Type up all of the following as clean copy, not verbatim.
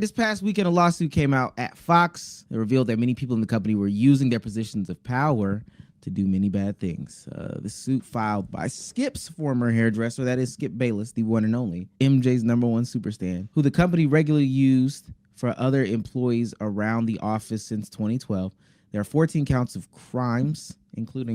This past weekend, a lawsuit came out at Fox. It revealed that many people in the company were using their positions of power to do many bad things. The suit filed by Skip's former hairdresser, that is Skip Bayless, the one and only, MJ's #1 superstar, who the company regularly used for other employees around the office since 2012. There are 14 counts of crimes, including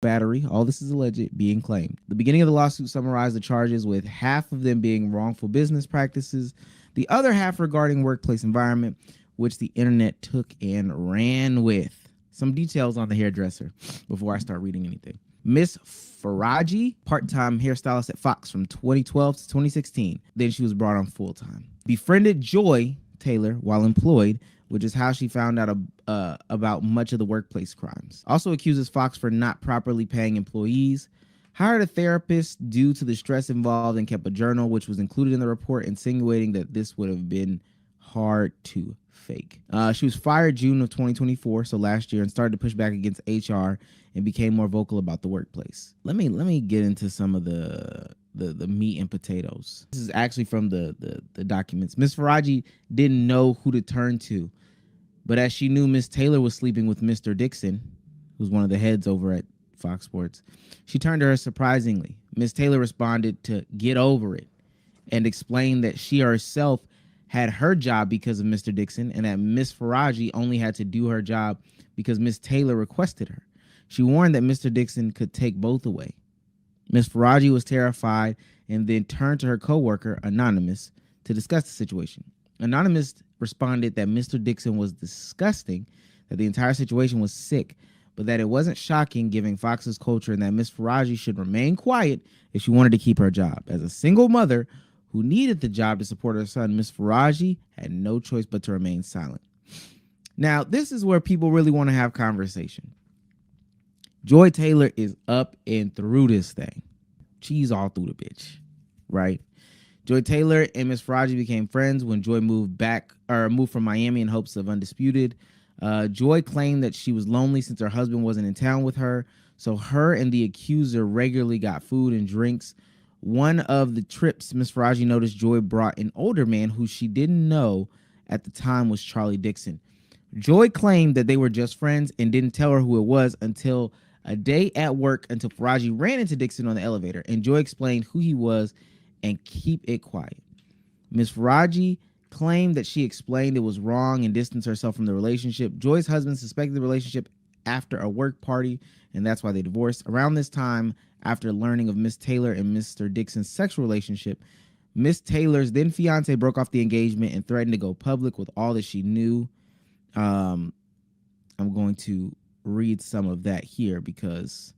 battery. All this is alleged being claimed. The beginning of the lawsuit summarized the charges, with half of them being wrongful business practices, the other half regarding workplace environment, which the internet took and ran with. Some details on the hairdresser before I start reading anything. Miss Faraji, part-time hairstylist at Fox from 2012 to 2016. Then she was brought on full-time. Befriended Joy Taylor while employed, which is how she found out about much of the workplace crimes. Also accuses Fox for not properly paying employees. Hired a therapist due to the stress involved and kept a journal, which was included in the report, insinuating that this would have been hard to fake. She was fired June of 2024, so last year, and started to push back against HR and became more vocal about the workplace. Let me get into some of the meat and potatoes. This is actually from the documents. Miss Faraji didn't know who to turn to, but as she knew Miss Taylor was sleeping with Mr. Dixon, who's one of the heads over at Fox Sports, she turned to her surprisingly. Miss Taylor responded to get over it and explained that she herself had her job because of Mr. Dixon, and that Miss Faraji only had to do her job because Miss Taylor requested her. She warned that Mr. Dixon could take both away. Miss Faraji was terrified and then turned to her coworker, Anonymous, to discuss the situation. Anonymous responded that Mr. Dixon was disgusting, that the entire situation was sick, but that it wasn't shocking given Fox's culture, and that Miss Faraji should remain quiet if she wanted to keep her job. As a single mother who needed the job to support her son, Miss Faraji had no choice but to remain silent. Now, this is where people really want to have conversation. Joy Taylor is up and through this thing. She's all through the bitch, right? Joy Taylor and Miss Faraji became friends when Joy moved from Miami in hopes of Undisputed. Joy claimed that she was lonely since her husband wasn't in town with her, so her and the accuser regularly got food and drinks. One of the trips, Miss Faraji noticed Joy brought an older man who she didn't know at the time was Charlie Dixon. Joy claimed that they were just friends and didn't tell her who it was until a day at work, until Faraji ran into Dixon on the elevator, and Joy explained who he was and keep it quiet. Miss Faraji claimed that she explained it was wrong and distanced herself from the relationship. Joy's husband suspected the relationship after a work party, and that's why they divorced. Around this time, after learning of Miss Taylor and Mr. Dixon's sexual relationship, Miss Taylor's then fiance broke off the engagement and threatened to go public with all that she knew. I'm going to read some of that here because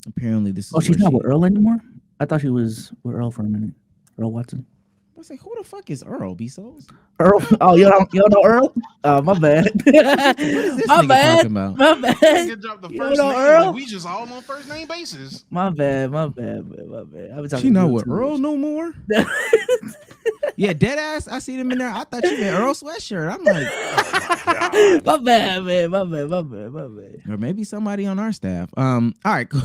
apparently this is. Oh, she's not with Earl anymore? I thought she was with Earl for a minute. Earl Watson. I was like, who the fuck is Earl, Bezos? Earl? Oh, you don't know Earl? My bad. My bad. My bad. Get dropped the You first don't know name. Earl? Like, we just all on first name basis. My bad. I was talking She not to with Earl no more? Yeah, dead ass. I see them in there. I thought you meant Earl Sweatshirt. I'm like, oh, my bad, man. My bad. Or maybe somebody on our staff. All right, cool.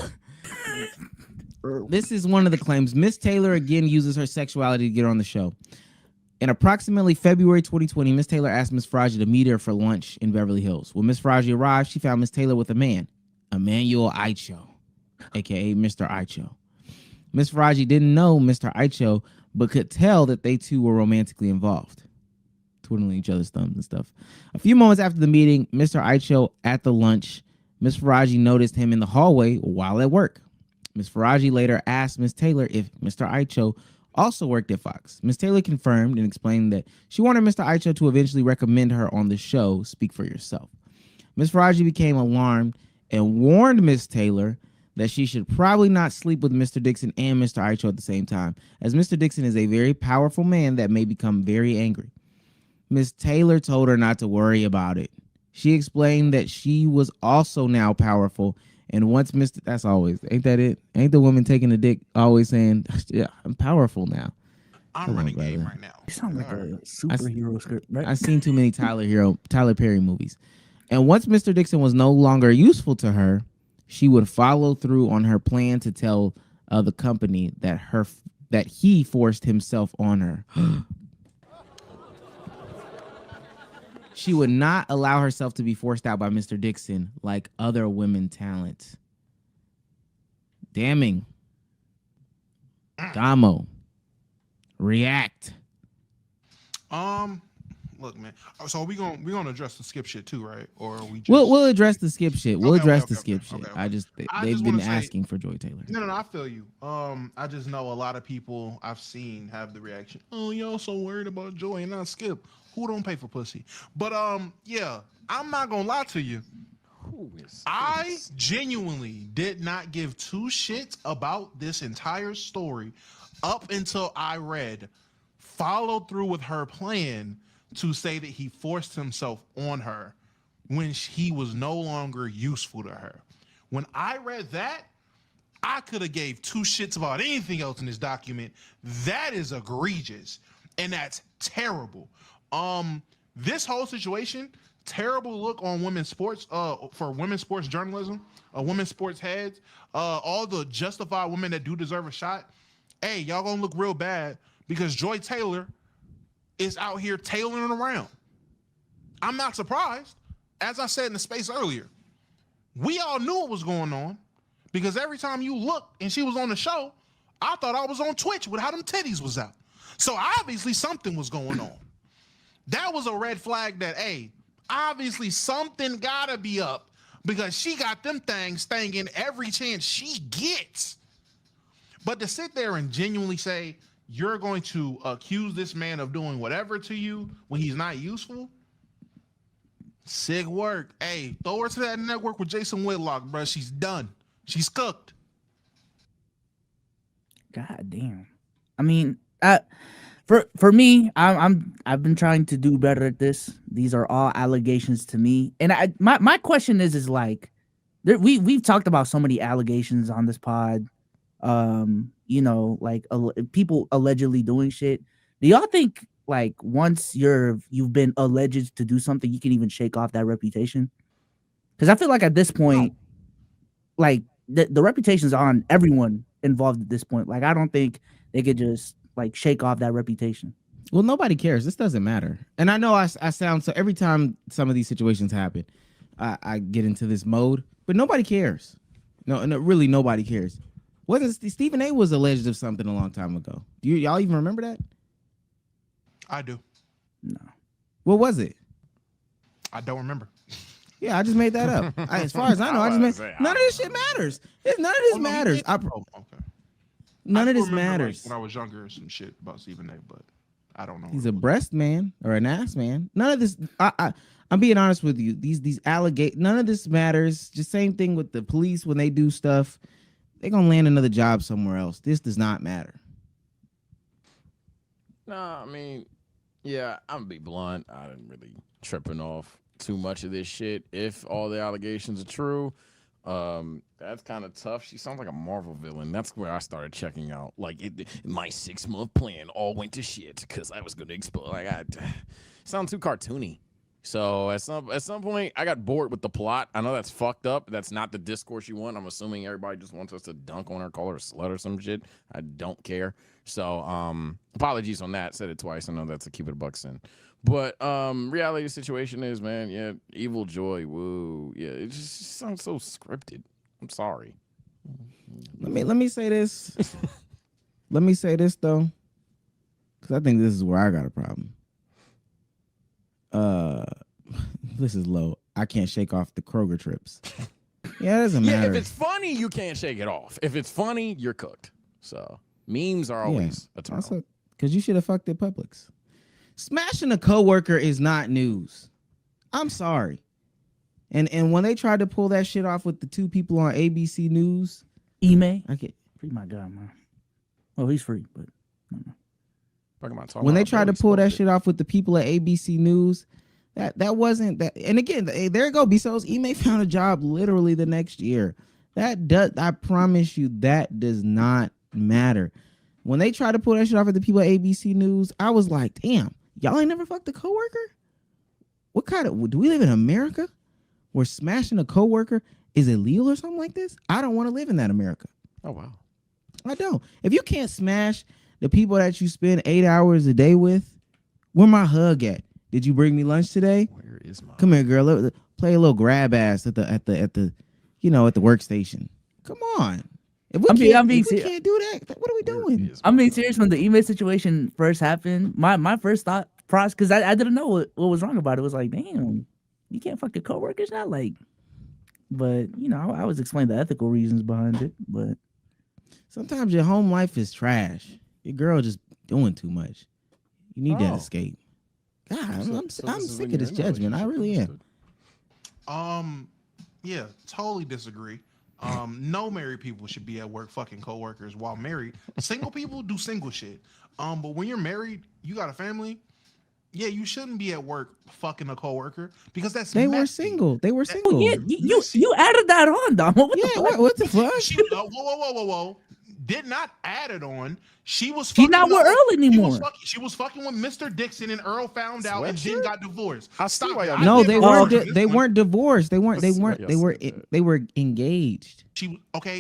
This is one of the claims. Miss Taylor again uses her sexuality to get on the show. In approximately February 2020, Miss Taylor asked Miss Faraji to meet her for lunch in Beverly Hills. When Miss Faraji arrived, she found Miss Taylor with a man, Emmanuel Aicho, aka Mr. Aicho. Miss Faraji didn't know Mr. Aicho, but could tell that they two were romantically involved, twiddling each other's thumbs and stuff. A few moments after the meeting, Mr. Aicho at the lunch, Miss Faraji noticed him in the hallway while at work. Miss Faraji later asked Miss Taylor if Mr. Aicho also worked at Fox. Miss Taylor confirmed and explained that she wanted Mr. Aicho to eventually recommend her on the show Speak for Yourself. Miss Faraji became alarmed and warned Miss Taylor that she should probably not sleep with Mr. Dixon and Mr. Aicho at the same time, as Mr. Dixon is a very powerful man that may become very angry. Miss Taylor told her not to worry about it. She explained that she was also now powerful, and once Mr. That's always, ain't that it? Ain't the woman taking the dick always saying, yeah, I'm powerful now? I'm running game right now. You sound like a superhero script, right? I've seen too many Tyler Perry movies. And once Mr. Dixon was no longer useful to her, she would follow through on her plan to tell the company that he forced himself on her. She would not allow herself to be forced out by Mr. Dixon like other women talent. Damning. Damo. React. Look, man. So we gonna address the skip shit too, right? Or are we just... We'll address the skip shit. We'll Okay, address okay, the skip okay, shit. okay, okay. I just I they've just been wanna say- asking for Joy Taylor. No, I feel you. I just know a lot of people I've seen have the reaction, oh, y'all so worried about Joy and not Skip. Who don't pay for pussy? But yeah, I'm not gonna lie to you. Who is I this? genuinely did not give two shits about this entire story up until I read followed through with her plan to say that he forced himself on her when he was no longer useful to her. When I read that, I could have gave two shits about anything else in this document. That is egregious, and that's terrible. This whole situation, terrible look on women's sports, for women's sports journalism, women's sports heads, all the justified women that do deserve a shot. Hey, y'all gonna look real bad because Joy Taylor is out here tailoring around. I'm not surprised. As I said in the space earlier, we all knew what was going on because every time you looked and she was on the show, I thought I was on Twitch with how them titties was out. So obviously something was going on. That was a red flag that, hey, obviously something gotta be up because she got them things stinging every chance she gets. But to sit there and genuinely say, you're going to accuse this man of doing whatever to you when he's not useful, sick work. Hey, throw her to that network with Jason Whitlock, bro. She's done. She's cooked. God damn. I mean, for me, I've been trying to do better at this. These are all allegations to me, and my question is like, we've talked about so many allegations on this pod. You know, like people allegedly doing shit. Do y'all think like once you've been alleged to do something, you can even shake off that reputation? Because I feel like at this point, like the reputation's on everyone involved at this point. Like I don't think they could just like shake off that reputation. Well, nobody cares. This doesn't matter. And I know I sound so every time some of these situations happen, I get into this mode, but nobody cares. No, really nobody cares. Wasn't Stephen A was alleged of something a long time ago? Do y'all even remember that? I do. No. What was it? I don't remember. Yeah, I just made that up. As far as I know, I just made none of this shit matters. None of this matters. Okay. None I of do this remember, like, matters. when I was younger, some shit about Stephen A, but I don't know. He's a breast man or an ass man. None of this. I'm being honest with you. These none of this matters. Just same thing with the police when they do stuff. They're gonna land another job somewhere else. This does not matter. Nah, I mean, yeah, I'm gonna be blunt. I didn't really tripping off too much of this shit. If all the allegations are true, that's kind of tough. She sounds like a Marvel villain. That's where I started checking out. Like my 6-month plan all went to shit because I was gonna explode. Like I sound too cartoony. So at some point, I got bored with the plot. I know that's fucked up. That's not the discourse you want. I'm assuming everybody just wants us to dunk on her, call her a slut or some shit. I don't care. So apologies on that. Said it twice. I know that's a keep it a buck sin. But reality of the situation is, man, yeah, evil Joy, woo. Yeah, it just sounds so scripted. I'm sorry. Let me say this. Let me say this though, because I think this is where I got a problem. This is low. I can't shake off the Kroger trips. Yeah, it doesn't matter. Yeah, if it's funny, you can't shake it off. If it's funny, you're cooked. So memes are always eternal. Because you should have fucked at Publix. Smashing a coworker is not news. I'm sorry. And when they tried to pull that shit off with the two people on ABC News, Ime, I get free my guy, man. Oh, he's free, but when they tried to pull that shit off with the people at ABC News, that wasn't that. And again, there you go. Bezos, Ime found a job literally the next year. I promise you, that does not matter. When they tried to pull that shit off with the people at ABC News, I was like, damn, y'all ain't never fucked a coworker? What kind of, do we live in America where smashing a coworker is illegal or something like this? I don't want to live in that America. Oh, wow. I don't. If you can't smash the people that you spend 8 hours a day with, where my hug at? Did you bring me lunch today? Where is mine? Come here, girl. Play a little grab ass at the at the workstation. Come on. If we can't do that, what are we doing? I'm being serious. When the email situation first happened, my first thought process, because I didn't know what was wrong about it, was like, damn, you can't fuck your coworkers now, like. But I was explaining the ethical reasons behind it. But sometimes your home life is trash. Your girl just doing too much. You need that escape. God, I'm sick of this judgment. I really am. Yeah, totally disagree. No married people should be at work fucking coworkers while married. Single people do single shit. But when you're married, you got a family. Yeah, you shouldn't be at work fucking a coworker because that's they messy. were single. They were single. Oh, yeah, you added that on, Dom. What the fuck? Whoa. Did not add it on. She was fucking. She's not with Earl anymore. She was fucking with Mr. Dixon, and Earl found out and then got divorced. No, they weren't. They weren't divorced. They were engaged.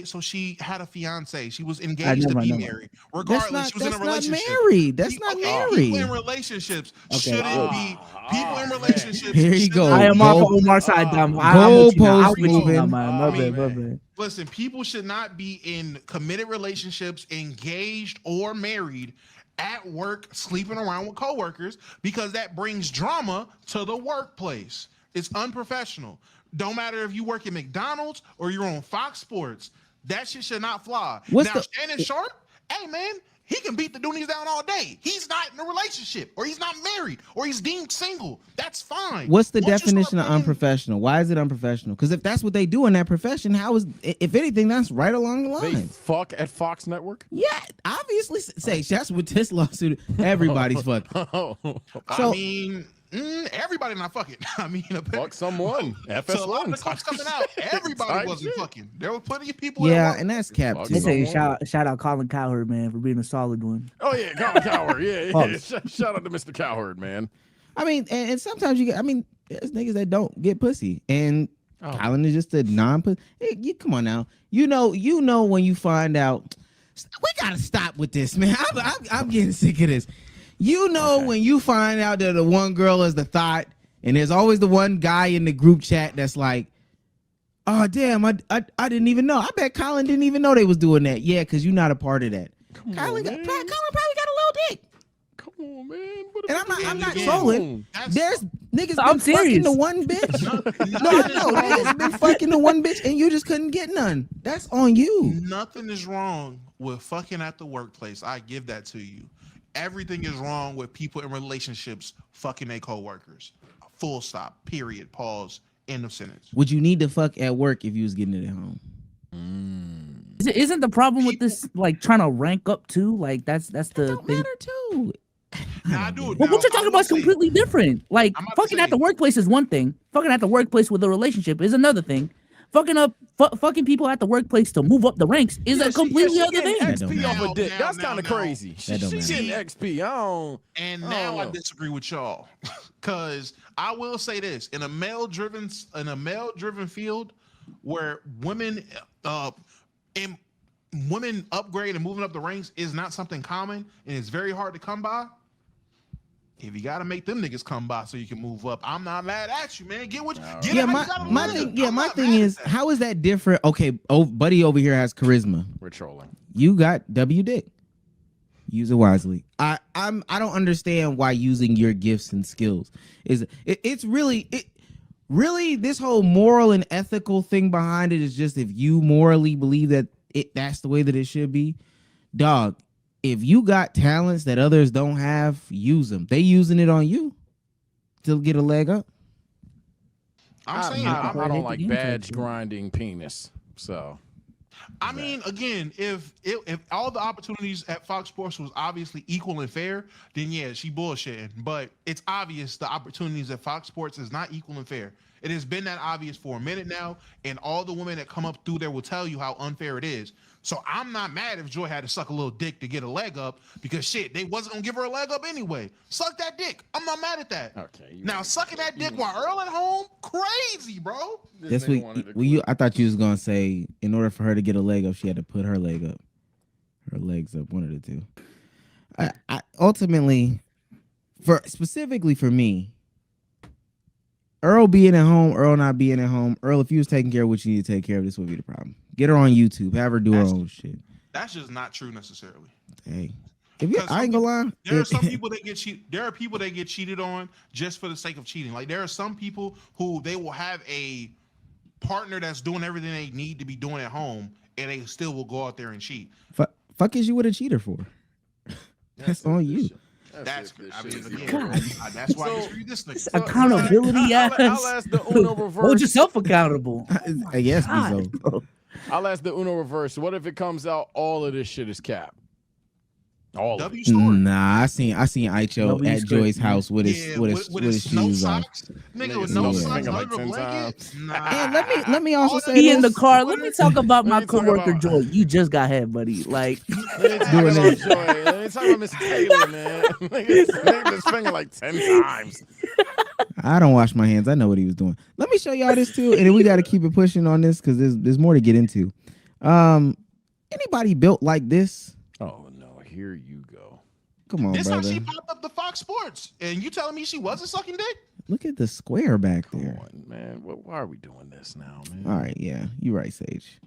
So she had a fiance. She was engaged to be married. Regardless, she was in a relationship. Married. That's not married. People in relationships shouldn't be. People in relationships. Here you go. I am off Omar's side, Dom. Goalpost moving. Listen, people should not be in committed relationships, engaged or married, at work, sleeping around with coworkers, because that brings drama to the workplace. It's unprofessional. Don't matter if you work at McDonald's or you're on Fox Sports. That shit should not fly. Shannon Sharp, hey man, he can beat the Doonies down all day. He's not in a relationship, or he's not married, or he's deemed single. That's fine. What's the definition of unprofessional? Why is it unprofessional? Because if that's what they do in that profession, if anything, that's right along the line. They fuck at Fox Network? Yeah, obviously. Say that's what this lawsuit. Everybody's fucking. I mean. Everybody not fucking. I mean, fuck someone. FS1. So a lot of the clips coming out. Everybody wasn't fucking. There were plenty of people. Yeah, and that's cap too. They say shout out Colin Cowherd, man, for being a solid one. Oh yeah, Colin Cowherd. Yeah. Shout out to Mr. Cowherd, man. I mean, and sometimes you get. I mean, there's niggas that don't get pussy, and Colin is just a non-pussy. Hey, come on now. You know when you find out. We gotta stop with this, man. I'm getting sick of this. When you find out that the one girl is the thought, and there's always the one guy in the group chat that's like, oh damn, I didn't even know. I bet Colin didn't even know they was doing that. Yeah, because you're not a part of that. Colin probably got a little dick. Come on, man. And I'm not trolling. There's niggas I'm been serious. Fucking the one bitch. No, I know. Niggas been fucking the one bitch and you just couldn't get none. That's on you. Nothing is wrong with fucking at the workplace. I give that to you. Everything is wrong with people in relationships fucking their coworkers. Full stop. Period. Pause. End of sentence. Would you need to fuck at work if you was getting it at home? Isn't the problem with this like trying to rank up too? Like that's the don't thing. Matter too. I do. But what you're talking about is completely different. Like fucking at the workplace is one thing. Fucking at the workplace with a relationship is another thing. Fucking people at the workplace to move up the ranks is a completely other thing. XP off a dick. That's kind of crazy. She's getting XP. I disagree with y'all, because I will say this: in a male driven field where women upgrade and moving up the ranks is not something common, and it's very hard to come by. If you gotta make them niggas come by so you can move up, I'm not mad at you, man. Get what you get. Yeah, my thing is, how is that different? Okay, buddy over here has charisma. We're trolling. You got W dick. Use it wisely. I don't understand why using your gifts and skills it's really this whole moral and ethical thing behind it is just if you morally believe that that's the way that it should be, dog. If you got talents that others don't have, use them. They using it on you to get a leg up. I don't like badge grinding penis. So, I mean, again, if all the opportunities at Fox Sports was obviously equal and fair, then yeah, she bullshitting. But it's obvious the opportunities at Fox Sports is not equal and fair. It has been that obvious for a minute now, and all the women that come up through there will tell you how unfair it is. So I'm not mad if Joy had to suck a little dick to get a leg up, because shit, they wasn't gonna give her a leg up anyway. Suck that dick. I'm not mad at that. Okay. Now sucking that dick while Earl at home, crazy, bro. That's what I thought you was gonna say. In order for her to get a leg up, she had to put her leg up, her legs up, one of the two. I ultimately, specifically for me, Earl being at home, Earl not being at home. Earl, if you was taking care of what you need to take care of, this would be the problem. Get her on YouTube. Have her do her own shit. That's just not true necessarily. Hey, I ain't gonna lie. There are some people that get cheated. There are people that get cheated on just for the sake of cheating. Like there are some people who they will have a partner that's doing everything they need to be doing at home, and they still will go out there and cheat. Fuck is you with a cheater for? That's on you. That's why I disagree this nigga. Accountability ass. I'll ask the Uno reverse. Hold yourself accountable. Yes, Bizzo. I'll ask the Uno reverse. What if it comes out all of this shit is cap? All of it. Nah, I seen Icho at Joy's house with his shoes on. Nigga with no socks under the blanket. Nah. Let me also say Be in the car. Let me talk about my coworker Joy. You just got head, buddy. Like doing this. Let me talk about Miss Taylor, man. Nigga this finger like 10 times. I don't wash my hands. I know what he was doing. Let me show y'all this too, and then we got to keep it pushing on this because there's more to get into. Anybody built like this? Oh no, here you go. Come on, this brother. how she popped up the Fox Sports, and you telling me she wasn't sucking dick? Look at the square back there. Come on, man. Why are we doing this now, man? All right, yeah, you're right, Sage.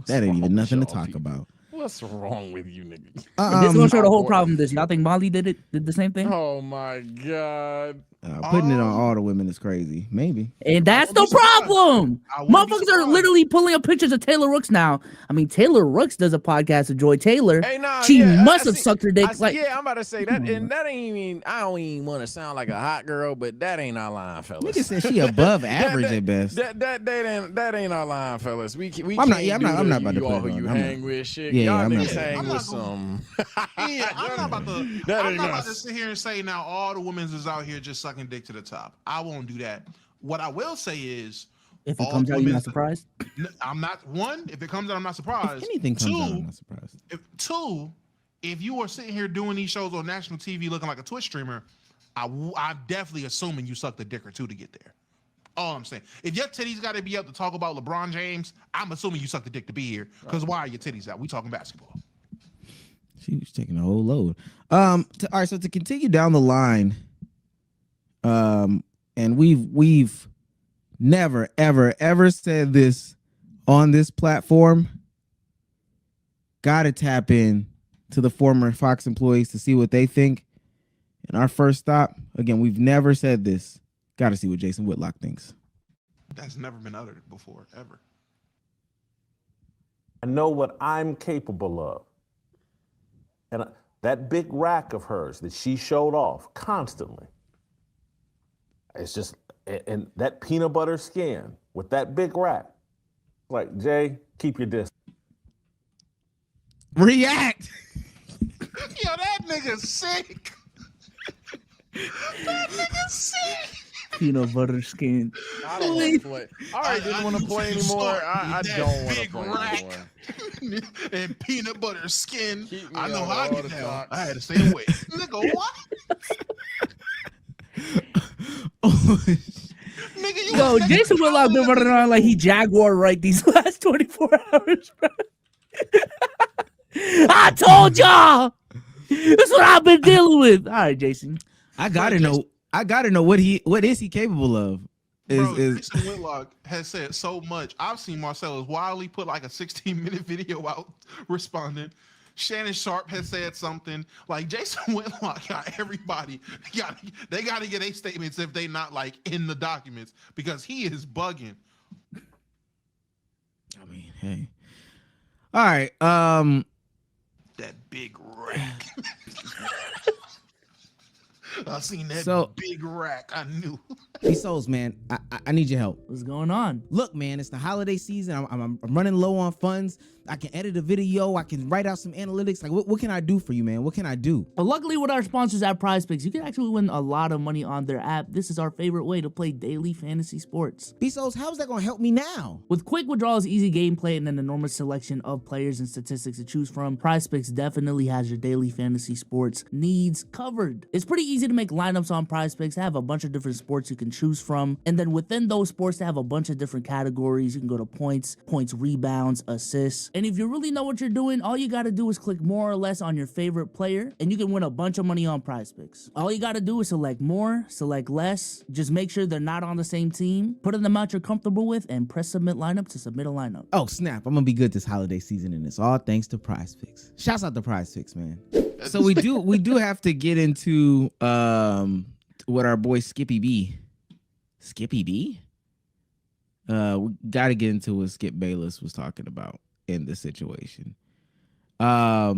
That ain't even nothing to talk about. What's wrong with you, nigga? This gonna show the whole problem. Y'all think Molly did the same thing? Oh my god. Putting it on all the women is crazy. Maybe. And that's the problem. Motherfuckers are literally pulling up pictures of Taylor Rooks now. I mean, Taylor Rooks does a podcast with Joy Taylor. Hey, nah, she must have sucked her dick. I'm about to say that, and that ain't even. I don't even want to sound like a hot girl, but that ain't our line, fellas. Nigga said she above average at best. That ain't our line, fellas. We I'm not about about to put who it you on. hang with, shit. Yeah, y'all I'm niggas not. hang with some. Yeah, I'm not about to sit here and say now all the women is out here just sucking dick to the top. I won't do that. What I will say is, if it comes out, you're not surprised. I'm not. One, if it comes out, I'm not surprised. If anything comes out, I'm not surprised. If you are sitting here doing these shows on national TV looking like a Twitch streamer, I'm definitely assuming you sucked a dick or two to get there. All I'm saying. If your titties got to be up to talk about LeBron James, I'm assuming you sucked a dick to be here. Because why are your titties out? We talking basketball. She was taking a whole load. All right, so to continue down the line, and we've never, ever said this on this platform. Gotta tap in to the former Fox employees to see what they think. And our first stop, again, we've never said this. Gotta see what Jason Whitlock thinks. That's never been uttered before, ever. I know what I'm capable of. And that big rack of hers that she showed off constantly, it's just, and that peanut butter skin with that big rack. Like, Jay, keep your distance. React. Yo, that nigga's sick. That nigga's sick. Peanut butter skin. I don't want to play. I didn't want to play anymore. I don't want to play anymore. And peanut butter skin. I know how I get down. I had to stay away. Nigga, what? Nigga, Yo, Jason Whitlock been running around like he Jaguar right these last 24 hours, bro. I told y'all. That's what I've been dealing with. All right, Jason. I gotta know what is he capable of. Jason Whitlock has said so much. I've seen Marcellus Wiley put like a 16-minute video out responding. Shannon Sharp has said something. Like Jason Whitlock got everybody. They got to get their statements if they not like in the documents because he is bugging. I mean, hey. All right. That big rack. I seen that big rack. I knew. These souls, man. I need your help. What's going on? Look, man, it's the holiday season. I'm running low on funds. I can edit a video. I can write out some analytics. Like, what can I do for you, man? What can I do? But luckily with our sponsors at PrizePicks, you can actually win a lot of money on their app. This is our favorite way to play daily fantasy sports. Bezos, how's that going to help me now? With quick withdrawals, easy gameplay, and an enormous selection of players and statistics to choose from, PrizePicks definitely has your daily fantasy sports needs covered. It's pretty easy to make lineups on PrizePicks. They have a bunch of different sports you can can choose from. And then within those sports, they have a bunch of different categories. You can go to points, rebounds, assists. And if you really know what you're doing, all you got to do is click more or less on your favorite player, and you can win a bunch of money on Prize Picks. All you got to do is select more, select less. Just make sure they're not on the same team. Put in the amount you're comfortable with, and press submit lineup to submit a lineup. Oh snap! I'm gonna be good this holiday season, and it's all thanks to Prize Picks. Shouts out to Prize Picks, man. So we do have to get into what our boy Skippy B. We got to get into what Skip Bayless was talking about in this situation. I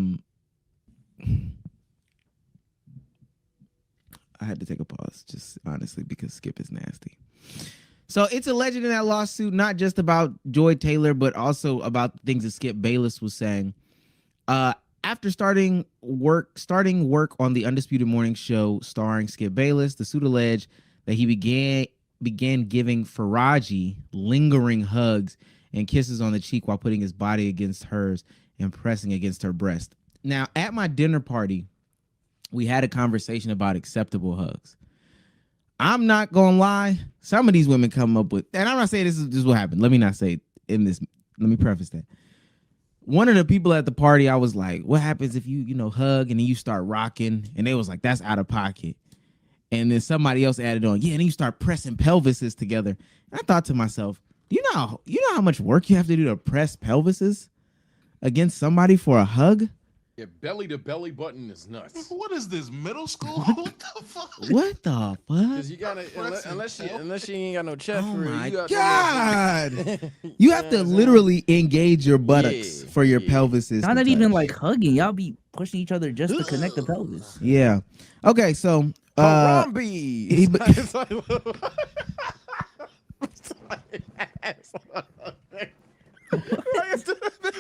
had to take a pause, just honestly, because Skip is nasty. So it's alleged in that lawsuit, not just about Joy Taylor, but also about things that Skip Bayless was saying. After starting work on the Undisputed Morning Show starring Skip Bayless, the suit alleged that he began giving Faraji lingering hugs and kisses on the cheek while putting his body against hers and pressing against her breast. Now, at my dinner party, we had a conversation about acceptable hugs. I'm not gonna lie, some of these women come up with, and I'm not saying this is what happened. Let me not say in this. Let me preface that. One of the people at the party, I was like, what happens if you hug and then you start rocking? And they was like, that's out of pocket. And then somebody else added on, yeah, and then you start pressing pelvises together. And I thought to myself, you know how much work you have to do to press pelvises against somebody for a hug? Yeah, belly to belly button is nuts. What is this, middle school? What the fuck? What the fuck? Because you gotta, unless she ain't got no chest Oh for it, my you got God. You have to literally engage your buttocks for your pelvises. Y'all to not even touch. like hugging. Y'all be pushing each other just to connect the pelvis. Yeah. Okay, so Harambe.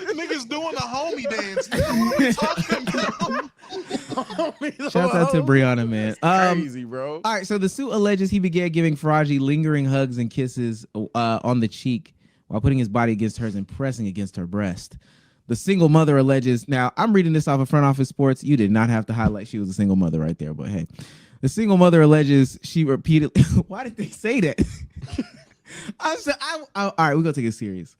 Niggas doing the homie dance. What are we talking about? shouts out to Brianna, man. Crazy, bro. All right, so the suit alleges he began giving Faraji lingering hugs and kisses on the cheek while putting his body against hers and pressing against her breast. The single mother alleges, now I'm reading this off of Front Office Sports. You did not have to highlight she was a single mother right there, but hey. The single mother alleges she repeatedly, why did they say that? All right, we're going to take it serious.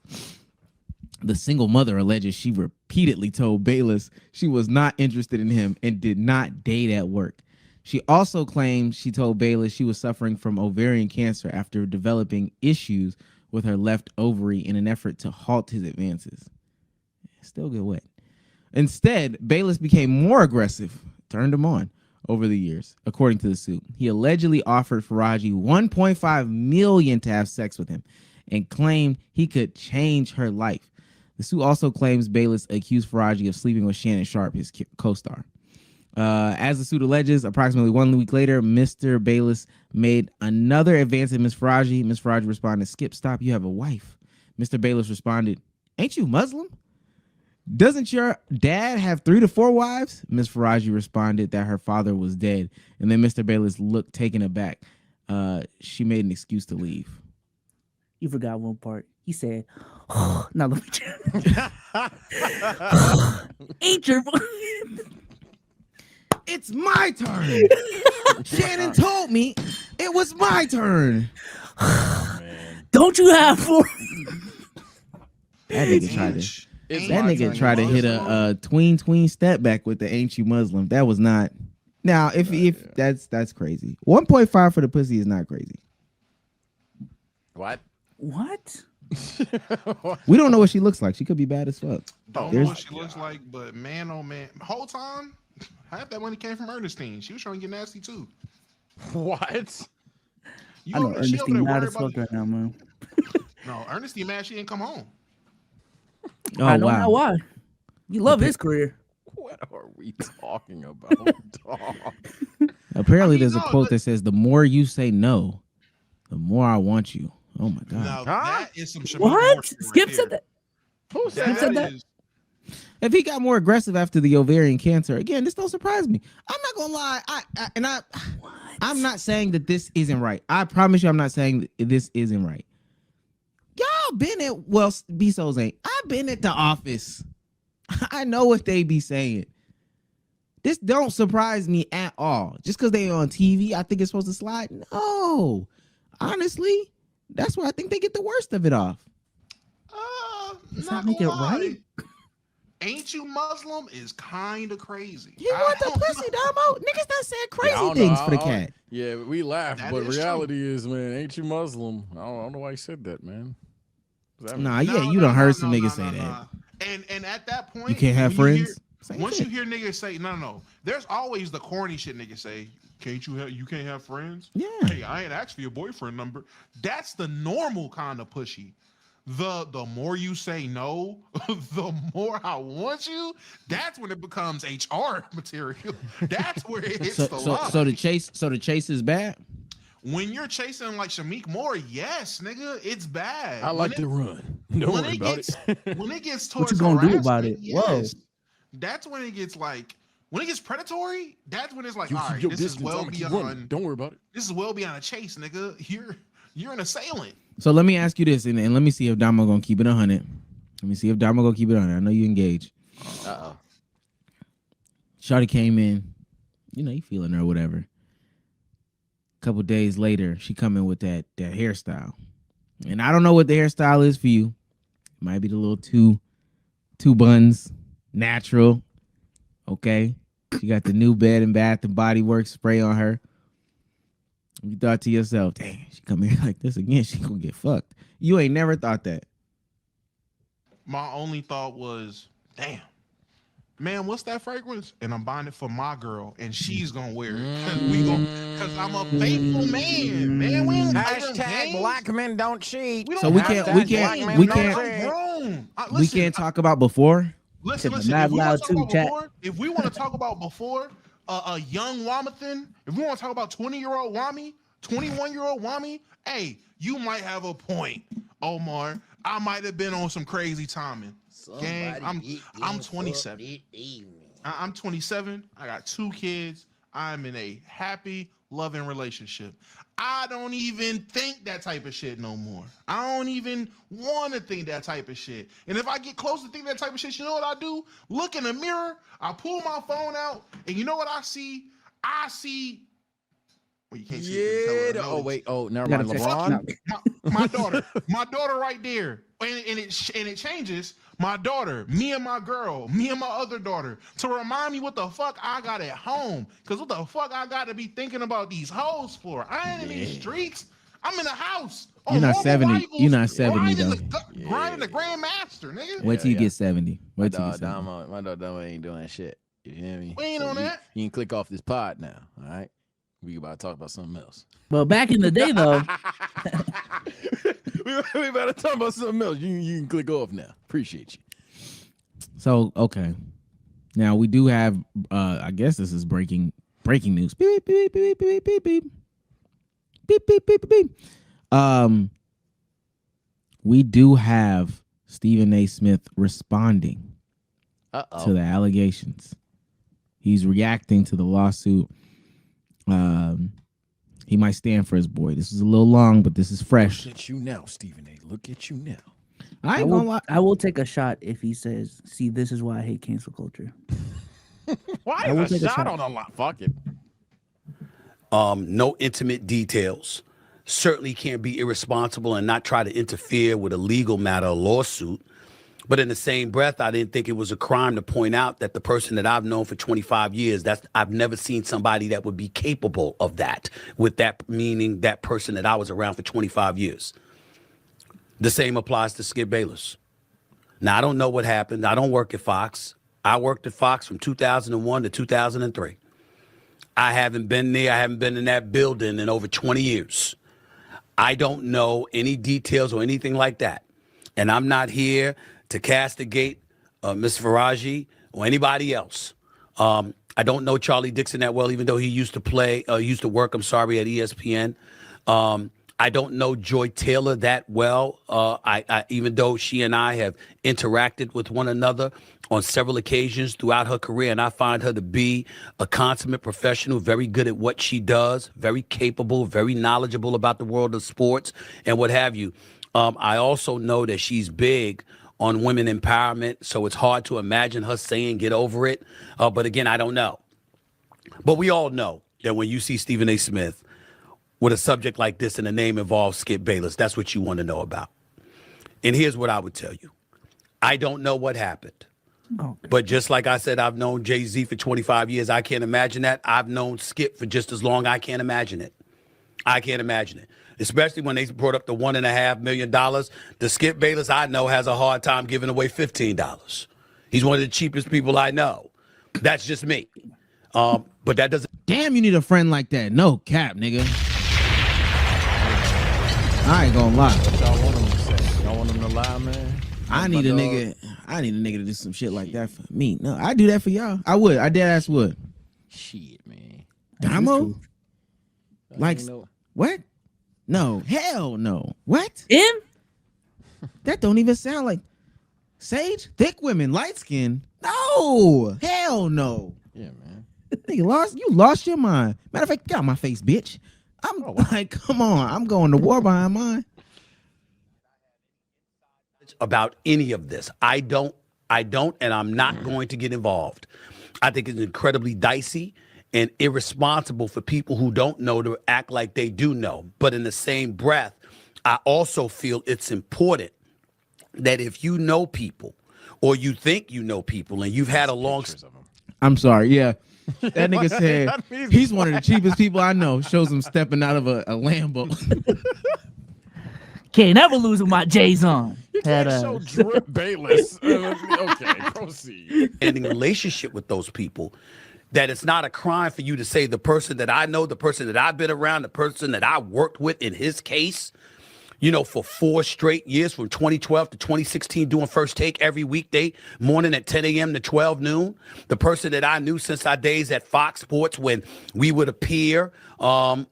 The single mother alleges she repeatedly told Bayless she was not interested in him and did not date at work. She also claimed she told Bayless she was suffering from ovarian cancer after developing issues with her left ovary in an effort to halt his advances. Still get wet. Instead, Bayless became more aggressive, turned him on over the years, according to the suit. He allegedly offered Faraji $1.5 million to have sex with him and claimed he could change her life. The suit also claims Bayless accused Faraji of sleeping with Shannon Sharp, his co-star. As the suit alleges, approximately 1 week later, Mr. Bayless made another advance at Ms. Faraji. Ms. Faraji responded, "Skip, stop, you have a wife." Mr. Bayless responded, "Ain't you Muslim? Doesn't your dad have 3 to 4 wives?" Ms. Faraji responded that her father was dead. And then Mr. Bayless looked taken aback. She made an excuse to leave. You forgot one part. He said, now let me check. Ain't your It's my turn. Shannon told me it was my turn. Don't you have 4? That nigga tried to. It's That my nigga turn, tried to hit a tween step back with the "Ain't You Muslim." That was not. Now, if that's crazy. 1.5 for the pussy is not crazy. What? What? We don't know what she looks like. She could be bad as fuck. Don't There's- know what she looks like, but man, oh man, whole time, half that money came from Ernestine. She was trying to get nasty too. What? You I know over- she over Ernestine there mad worried as fuck about- right now, man. No, Ernestine mad she ain't come home. Oh I know wow. now why. You love his career. What are we talking about, dog? Apparently, I mean, there's a no, quote but- that says, "The more you say no, the more I want you." Oh my god. Now that is some Shamil What? Moore shit right Skip there. said that. Who said Skip said that? is- If he got more aggressive after the ovarian cancer, again, this don't surprise me. I'm not gonna lie. I'm not saying that this isn't right. I promise you, I'm not saying that this isn't right. Y'all been at B-Souls ain't. I've been at the office. I know what they be saying. This don't surprise me at all. Just because they on TV, I think it's supposed to slide. No, honestly, that's where I think they get the worst of it off. Does Not that make it gonna lie. right? Ain't you Muslim is kind of crazy. He want the pussy, Damo. Niggas done said Yeah, I crazy don't know. things for the I don't- cat. Yeah, we laugh, That but is true. reality is, man, ain't you Muslim? I don't know why you said that, man. What's that mean? Nah, yeah, you done heard some niggas say that. Nah. And at that point, You can't have when you friends. Same once shit. you hear niggas say no, there's always the corny shit niggas say. You can't have friends? Yeah. Hey, I ain't asked for your boyfriend number. That's the normal kind of pushy. The more you say no, the more I want you. That's when it becomes HR material. That's where it hits the line. So the chase is bad. When you're chasing like Shamik Moore, yes, nigga, it's bad. I like to run. Don't when worry it about gets it. when it gets What towards you gonna do harassment, about it? Whoa. yes, that's when it gets like when it gets predatory. That's when it's like, You all keep right, your this is distance. well I'm gonna keep running. beyond. Don't worry about it. This is well beyond a chase, nigga. You're an assailant. So let me ask you this, and let me see if Damo gonna keep it 100. Let me see if Damo gonna keep it 100. I know you engaged. Uh-oh. Shawty came in, you feeling her or whatever. Couple days later, she come in with that hairstyle, and I don't know what the hairstyle is for you. It might be the little two buns, natural. Okay, she got the new Bed and Bath and Body Works spray on her. You thought to yourself, dang, she come here like this again, she gonna get fucked. You ain't never thought that. My only thought was, damn, man, what's that fragrance? And I'm buying it for my girl, and she's gonna wear it because I'm a faithful man. We ain't playing games. Black men don't cheat. We don't So we play can't- games, we man. can't- I'm grown. We can't talk about before. Listen. Said If the we mad want loud to talk too, about chat. before, if we want to talk about before, a young Wamathan, if we want to talk about 20-year-old Wami, 21-year-old Wami, hey, you might have a point, Omar. I might have been on some crazy timing. Gang, I'm 27. I'm 27. I got 2 kids. I'm in a happy, loving relationship. I don't even think that type of shit no more. I don't even want to think that type of shit. And if I get close to think that type of shit, you know what I do? Look in the mirror, I pull my phone out, and you know what I see? Well, you can't see it. Yeah. Oh wait. Oh, never Gotta mind. check- LeBron. no. My daughter right there, and it changes. My daughter, me and my girl, me and my other daughter, to remind me what the fuck I got at home. Cause what the fuck I got to be thinking about these hoes for? I ain't in these streets. I'm in the house. You're not 70. You're not 70 though. Grinding the Grandmaster, nigga. Wait till you yeah. get 70. Wait till you My get 70. dog Damo ain't doing shit. You hear me? We ain't on that. You can click off this pod now. All right. We about to talk about something else. But back in the day, though, we about to talk about something else. You can click off now. Appreciate you. So okay, now we do have. I guess this is breaking news. Beep beep beep beep beep beep beep beep beep beep beep. We do have Stephen A. Smith responding to the allegations. He's reacting to the lawsuit. He might stand for his boy. This is a little long, but this is fresh. Look at you now, Stephen A. Look at you now. I ain't gonna lie. I will take a shot if he says, "See, this is why I hate cancel culture." Why I will is a take a shot shot. on a lot? Fuck it. No intimate details. Certainly can't be irresponsible and not try to interfere with a legal matter, a lawsuit. But in the same breath, I didn't think it was a crime to point out that the person that I've known for 25 years, I've never seen somebody that would be capable of that, with that meaning that person that I was around for 25 years. The same applies to Skip Bayless. Now, I don't know what happened. I don't work at Fox. I worked at Fox from 2001 to 2003. I haven't been there. I haven't been in that building in over 20 years. I don't know any details or anything like that. And I'm not here to castigate Ms. Faraji or anybody else. I don't know Charlie Dixon that well, even though he used to work at ESPN. I don't know Joy Taylor that well, even though she and I have interacted with one another on several occasions throughout her career, and I find her to be a consummate professional, very good at what she does, very capable, very knowledgeable about the world of sports and what have you. I also know that she's big on women empowerment, so it's hard to imagine her saying get over it. But again, I don't know. But we all know that when you see Stephen A. Smith, with a subject like this and the name involves Skip Bayless. That's what you want to know about. And here's what I would tell you. I don't know what happened. But just like I said, I've known Jay-Z for 25 years. I can't imagine that. I've known Skip for just as long. I can't imagine it. I can't imagine it. Especially when they brought up the $1.5 million. The Skip Bayless I know has a hard time giving away $15. He's one of the cheapest people I know. That's just me. But that doesn't. Damn, you need a friend like that. No cap, nigga. I ain't gonna lie. What y'all want him to say? Y'all want him to lie, man? I need a nigga to do some shit like that for me. No, I do that for y'all. I would. I dead ass would. Shit, man. Damo? Like, You know- what? No, hell no. What? Him? That don't even sound like Sage. Thick women, light skin. No, hell no. Yeah, man. Nigga, you lost your mind. Matter of fact, get out my face, bitch. I'm like, come on. I'm going to war behind mine. About any of this. I don't, and I'm not going to get involved. I think it's incredibly dicey and irresponsible for people who don't know to act like they do know. But in the same breath, I also feel it's important that if you know people or you think you know people and you've had a long... Pictures of him. I'm sorry. Yeah. That nigga said he's one of the cheapest people I know. Shows him stepping out of a Lambo. Can't never lose with my J's on. You can't show Drip Bayless. Okay, proceed. ending relationship with those people, that it's not a crime for you to say the person that I know, the person that I've been around, the person that I worked with in his case, you know, for 4 straight years from 2012 to 2016, doing First Take every weekday morning at 10 a.m. to 12 noon. The person that I knew since our days at Fox Sports when we would appear on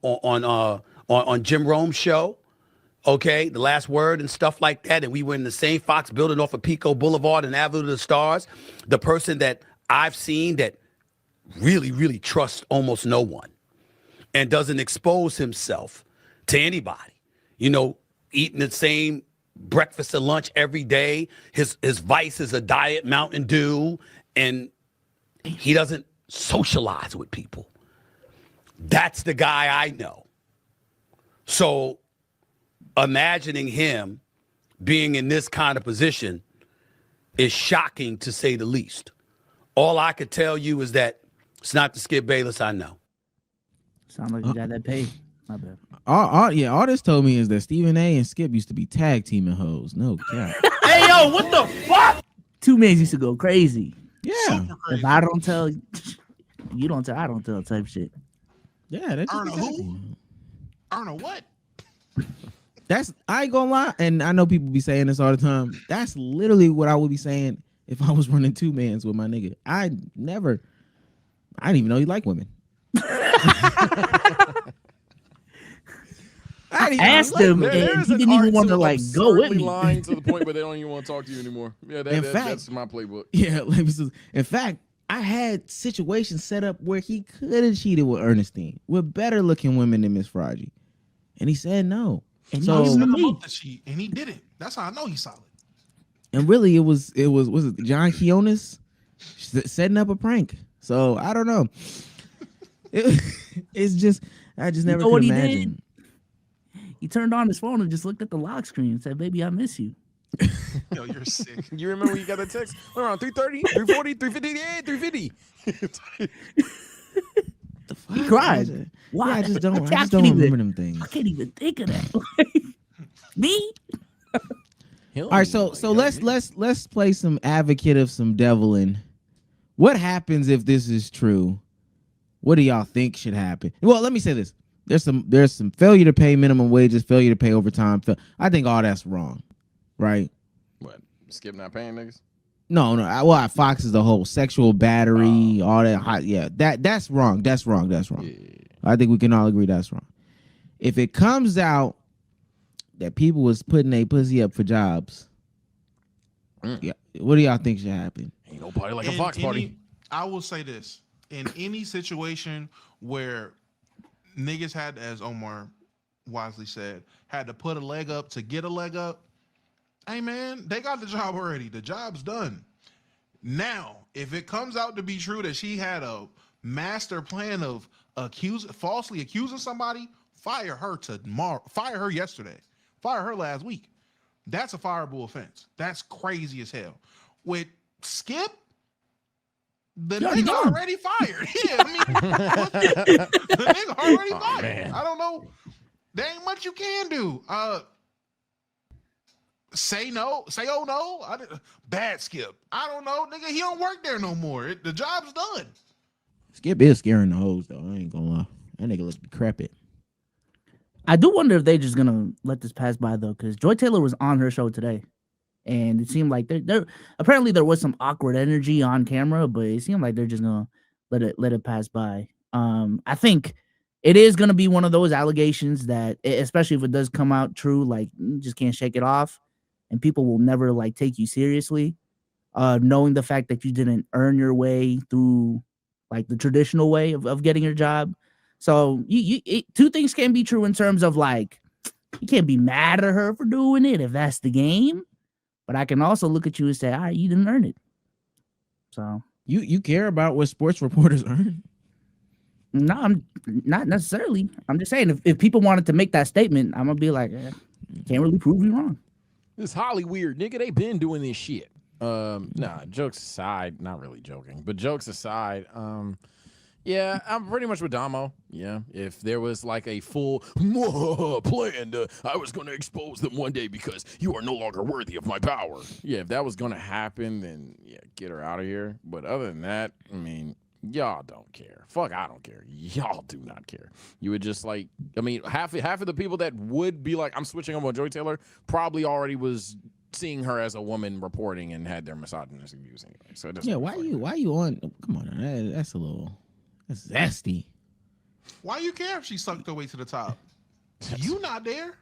Jim Rome's show. Okay, The Last Word and stuff like that. And we were in the same Fox building off of Pico Boulevard and Avenue of the Stars. The person that I've seen that really, really trusts almost no one and doesn't expose himself to anybody. You know, eating the same breakfast and lunch every day. His vice is a Diet Mountain Dew, and he doesn't socialize with people. That's the guy I know. So imagining him being in this kind of position is shocking, to say the least. All I could tell you is that it's not the Skip Bayless I know. Sound like you got that paid. My bad. All this told me is that Stephen A and Skip used to be tag teaming hoes. No cap. Hey, yo, what the fuck? 2 Mans used to go crazy. Yeah. Super crazy. If I don't tell, you don't tell, I don't tell type shit. Yeah, that's Earn a who? Earn a what? I ain't gonna lie, and I know people be saying this all the time. That's literally what I would be saying if I was running 2 Mans with my nigga. I didn't even know he liked women. I asked him, and he didn't even want to like go with me. Lying to the point where they don't even want to talk to you anymore. Yeah, that's my playbook. Yeah, let me see. In fact, I had situations set up where he could have cheated with Ernestine, with better looking women than Miss Fraji, and he said no. And So- He he set was him me. up to cheat, and he didn't. That's how I know he's solid. And really, it was John Quiones setting up a prank. So I don't know. It's just I just never know what could he did? imagine. He turned on his phone and just looked at the lock screen and said, "Baby, I miss you." Yo, you're sick. You remember when you got that text? We're around 3:30, 3:40, 3:50, yeah, 3:50. The fuck? He cried. Yeah, Why? I just don't. I I just don't can't even- remember them things. I can't even think of that. Me? All right, so let's play some advocate of some deviling. What happens if this is true? What do y'all think should happen? Well, let me say this: there's some failure to pay minimum wages, failure to pay overtime. I think all that's wrong, right? What? Skip not paying niggas? No. Well, Fox is the whole sexual battery, all that. Yeah, that's wrong. That's wrong. Yeah. I think we can all agree that's wrong. If it comes out that people was putting a pussy up for jobs, yeah, what do y'all think should happen? Ain't no party like a In Fox party. any- I will say this: in any situation where niggas had, as Omar wisely said, had to put a leg up to get a leg up, hey man, they got the job already. The job's done. Now, if it comes out to be true that she had a master plan of falsely accusing somebody Fire her tomorrow. Fire her yesterday. Fire her last week. That's a fireable offense. That's crazy as hell. With Skip, the nigga already fired. Yeah, I mean, the nigga already fired. Man. I don't know. There ain't much you can do. Say no. Say oh no. Bad Skip. I don't know, nigga. He don't work there no more. The job's done. Skip is scaring the hoes though. I ain't gonna lie. That nigga looks decrepit. I do wonder if they just gonna let this pass by though, because Joy Taylor was on her show today, and it seemed like there apparently there was some awkward energy on camera, but it seemed like they're just gonna let it pass by. I think it is gonna be one of those allegations that, especially if it does come out true, like you just can't shake it off, and people will never like take you seriously, knowing the fact that you didn't earn your way through like the traditional way of getting your job. So two things can be true in terms of like, you can't be mad at her for doing it if that's the game, but I can also look at you and say, all right, you didn't earn it. So you care about what sports reporters earn? No, I'm not necessarily. I'm just saying if people wanted to make that statement, I'm gonna be like, can't really prove you wrong. This Holly weird nigga, they been doing this shit. Nah, jokes aside, not really joking, but jokes aside, yeah, I'm pretty much with Damo. Yeah, if there was like a full plan, I was going to expose them one day because you are no longer worthy of my power. Yeah, if that was going to happen, then yeah, get her out of here. But other than that, I mean, y'all don't care. Fuck, I don't care. Y'all do not care. You would just like, I mean, half of the people that would be like, I'm switching up on Joy Taylor, probably already was seeing her as a woman reporting and had their misogynistic views anyway. So it doesn't. Yeah, why you on? Come on, that's a little. That's zesty. Why you care if she sucked her way to the top? You not there.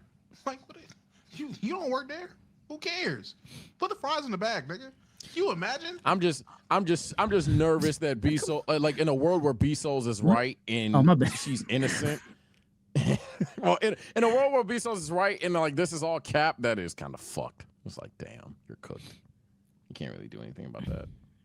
Like, what? You don't work there. Who cares? Put the fries in the bag, nigga. You imagine? I'm just nervous that B Soul, like in a world where B Souls is right and my bad. she's innocent. Well, in a world where B Souls is right and like this is all cap, that is kind of fucked. It's like, damn, you're cooked. You can't really do anything about that.